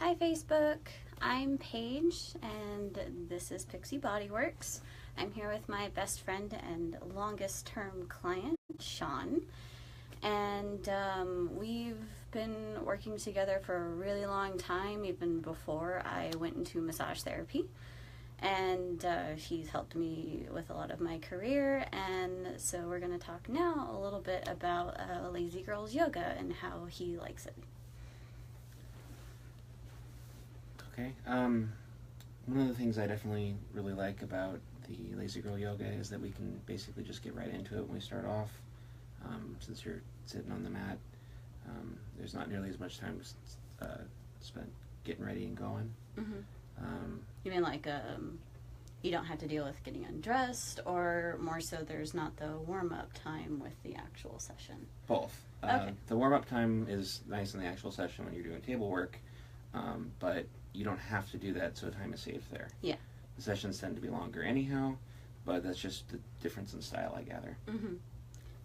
Hi Facebook, I'm Paige and this is Pixie Bodyworks. I'm here with my best friend and longest term client, Shawn. And we've been working together for a really long time, even before I went into massage therapy. And he's helped me with a lot of my career, and so we're going to talk now a little bit about Lazy Girls Yoga and how he likes it. Okay. One of the things I definitely really like about the Lazy Girl Yoga is that we can basically just get right into it when we start off. Since you're sitting on the mat, there's not nearly as much time spent getting ready and going. Mm-hmm. You mean like you don't have to deal with getting undressed, or more so there's not the warm-up time with the actual session? Both. Okay. The warm-up time is nice in the actual session when you're doing table work, but you don't have to do that, so time is saved there. Yeah. The sessions tend to be longer anyhow, but that's just the difference in style, I gather. Mm-hmm.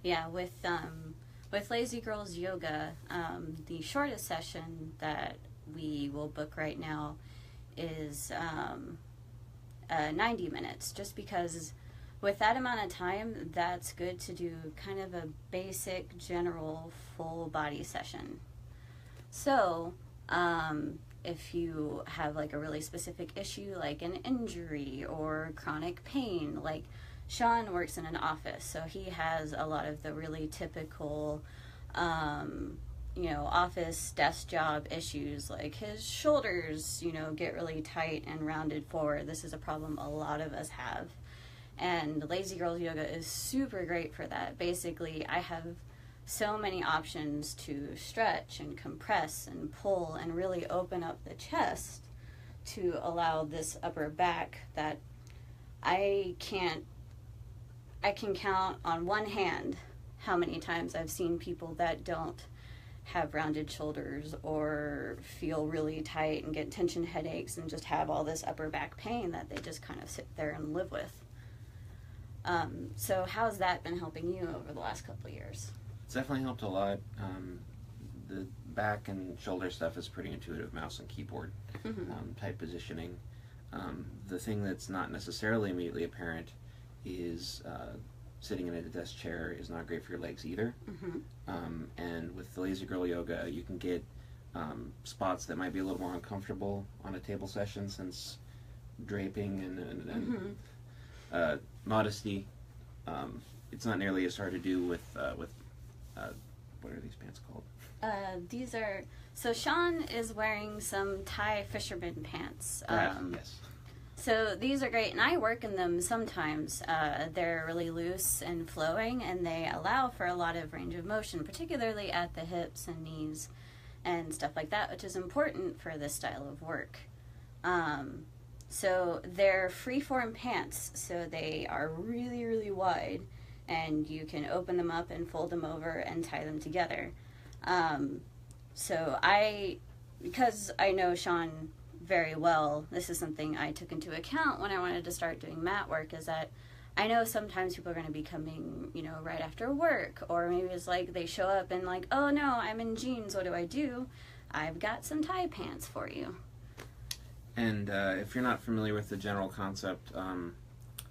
Yeah, with Lazy Girls Yoga, the shortest session that we will book right now is 90 minutes, just because with that amount of time, that's good to do kind of a basic, general, full body session. So, if you have like a really specific issue, like an injury or chronic pain, like Shawn works in an office, so he has a lot of the really typical, office desk job issues, like his shoulders, get really tight and rounded forward. This is a problem a lot of us have. And Lazy Girls Yoga is super great for that. Basically, I have so many options to stretch and compress and pull and really open up the chest to allow this upper back that I can count on one hand how many times I've seen people that don't have rounded shoulders or feel really tight and get tension headaches and just have all this upper back pain that they just kind of sit there and live with. So how's that been helping you over the last couple of years? It's definitely helped a lot. The back and shoulder stuff is pretty intuitive, mouse and keyboard type positioning. The thing that's not necessarily immediately apparent is sitting in a desk chair is not great for your legs either. And with the Lazy Girl Yoga, you can get spots that might be a little more uncomfortable on a table session, since draping and modesty, it's not nearly as hard to do with what are these pants called? So Shawn is wearing some Thai fisherman pants. Yes. So these are great, and I work in them sometimes. They're really loose and flowing, and they allow for a lot of range of motion, particularly at the hips and knees and stuff like that, which is important for this style of work. So they're free-form pants, so they are really, really wide, and you can open them up and fold them over and tie them together. Because I know Shawn very well, this is something I took into account when I wanted to start doing mat work, is that I know sometimes people are going to be coming, right after work, or maybe it's like they show up and like, oh no, I'm in jeans, what do I do? I've got some Thai pants for you. And if you're not familiar with the general concept,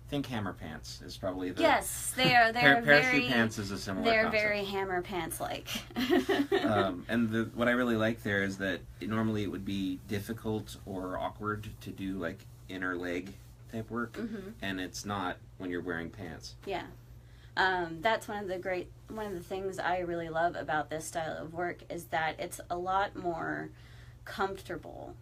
think hammer pants is probably the... Yes, they're very... Parachute pants is a similar They're concept. very hammer pants-like. And what I really like there is that normally it would be difficult or awkward to do like inner leg type work, and it's not when you're wearing pants. Yeah. That's one of the things I really love about this style of work is that it's a lot more comfortable.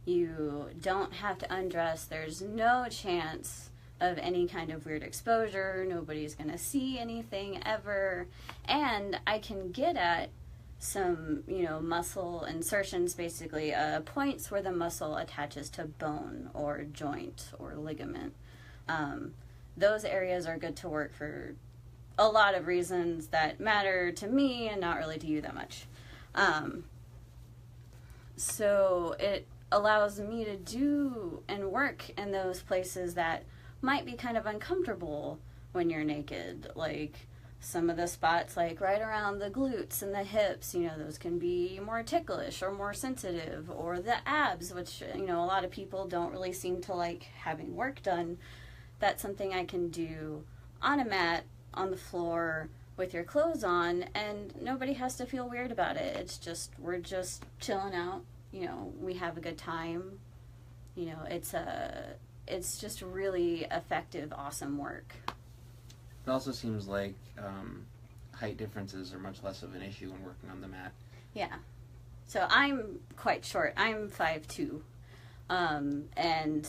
You don't have to undress. There's no chance of any kind of weird exposure. Nobody's going to see anything ever. And I can get at some, muscle insertions, basically, points where the muscle attaches to bone or joint or ligament. Those areas are good to work for a lot of reasons that matter to me and not really to you that much. So it allows me to do and work in those places that might be kind of uncomfortable when you're naked, like some of the spots, like right around the glutes and the hips, those can be more ticklish or more sensitive, or the abs, which, a lot of people don't really seem to like having work done. That's something I can do on a mat, on the floor, with your clothes on, and nobody has to feel weird about it. It's just, we're just chilling out, we have a good time. It's just really effective, awesome work. It also seems like height differences are much less of an issue when working on the mat. Yeah. So I'm quite short. I'm 5'2". And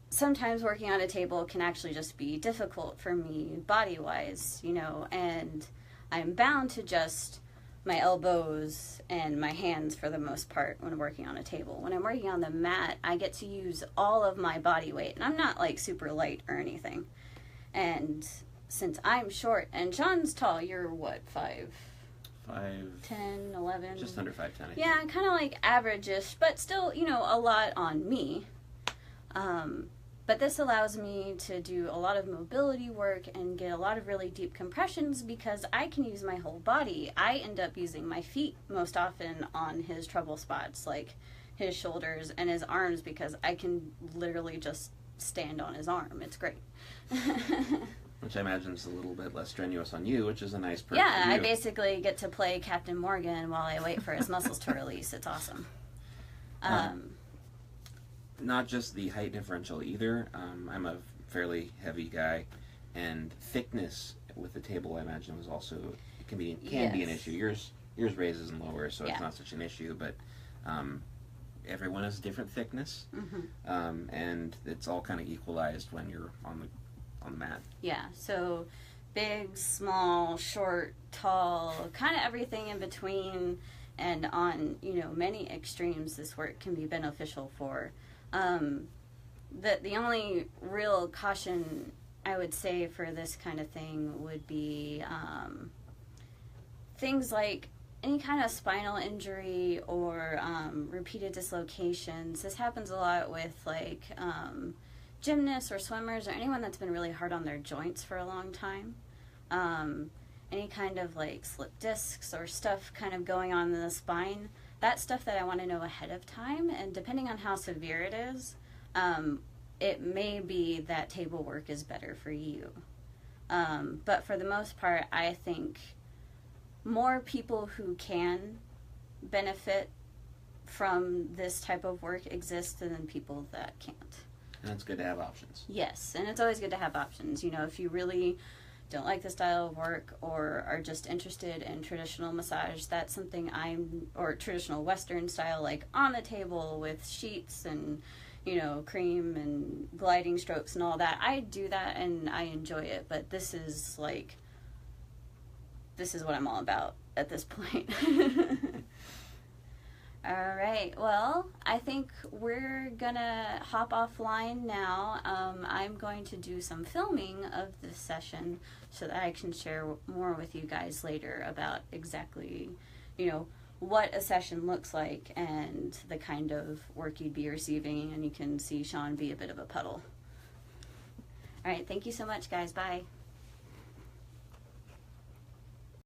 sometimes working on a table can actually just be difficult for me body-wise, and I'm bound to just my elbows and my hands for the most part when working on a table. When I'm working on the mat, I get to use all of my body weight, and I'm not like super light or anything. And since I'm short and Shawn's tall, you're what, 5'10", 11? Just under 5'10". Yeah, kind of like average-ish, but still, a lot on me. But this allows me to do a lot of mobility work and get a lot of really deep compressions because I can use my whole body. I end up using my feet most often on his trouble spots, like his shoulders and his arms, because I can literally just stand on his arm. It's great. Which I imagine is a little bit less strenuous on you, which is a nice perk. Yeah, I basically get to play Captain Morgan while I wait for his muscles to release. It's awesome. Not just the height differential either. I'm a fairly heavy guy, and thickness with the table, I imagine, was also can be an issue. Yours raises and lowers, so it's not such an issue. But everyone has different thickness, and it's all kind of equalized when you're on the mat. Yeah. So big, small, short, tall, kind of everything in between, and on many extremes, this work can be beneficial for. The only real caution I would say for this kind of thing would be things like any kind of spinal injury or repeated dislocations. This happens a lot with like gymnasts or swimmers or anyone that's been really hard on their joints for a long time. Any kind of like slip discs or stuff kind of going on in the spine. That's stuff that I want to know ahead of time, and depending on how severe it is, it may be that table work is better for you. But for the most part, I think more people who can benefit from this type of work exist than people that can't. And it's good to have options. Yes, and it's always good to have options. If you really don't like the style of work or are just interested in traditional massage, that's something or traditional Western style, like on the table with sheets and, cream and gliding strokes and all that. I do that and I enjoy it, but this is what I'm all about at this point. All right, well, I think we're gonna hop offline now. I'm going to do some filming of this session so that I can share more with you guys later about exactly, what a session looks like and the kind of work you'd be receiving, and you can see Shawn be a bit of a puddle. All right, thank you so much, guys. Bye.